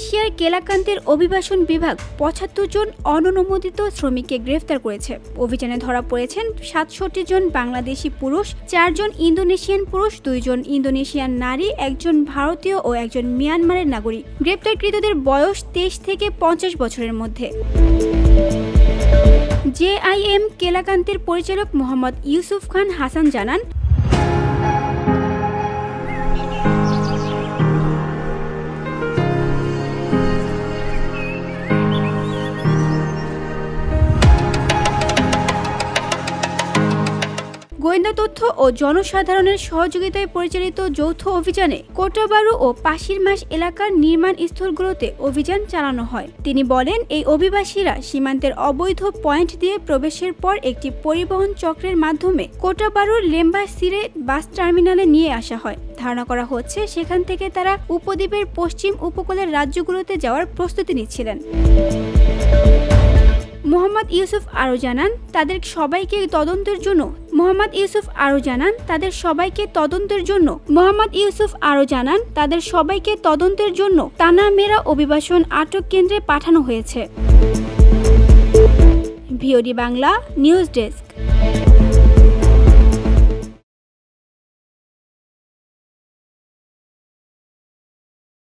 মালয়েশিয়ার কেলাকান্তের অভিবাসন বিভাগ ৭৫ জন অননুমোদিত শ্রমিককে গ্রেফতার করেছে। অভিযানে ধরা পড়েছেন ৬৭ জন বাংলাদেশি পুরুষ, ৪ জন ইন্দোনেশিয়ান পুরুষ, ২ জন ইন্দোনেশিয়ান নারী, ১ জন ভারতীয় ও ১ জন মিয়ানমারের নাগরিক। গ্রেপ্তারকৃতদের বয়স ২৩ থেকে ৫০ বছরের মধ্যে। জেআইএম কেলাকান্তের পরিচালক মোহাম্মদ ইউসুফ খান হাসান জানান, গোয়েন্দা তথ্য ও জনসাধারণের সহযোগিতায় পরিচালিত যৌথ অভিযানে কোটাবারু ও পাশিরমাস এলাকার নির্মাণ স্থলগুলোতে অভিযান চালানো হয়। তিনি বলেন, এই অভিবাসীরা সীমান্তের অবৈধ পয়েন্ট দিয়ে প্রবেশের পর একটি পরিবহন চক্রের মাধ্যমে কোটাবারুর লেম্বাসিরে বাস টার্মিনালে নিয়ে আসা হয়। ধারণা করা হচ্ছে সেখান থেকে তারা উপদ্বীপের পশ্চিম উপকূলের রাজ্যগুলোতে যাওয়ার প্রস্তুতি নিচ্ছিলেন। মোহাম্মদ ইউসুফ আরও জানান, তাদের সবাইকে তদন্তের জন্য তানামেরা অভিবাসন আটক কেন্দ্রে পাঠানো হয়েছে। VOD Bangla news desk.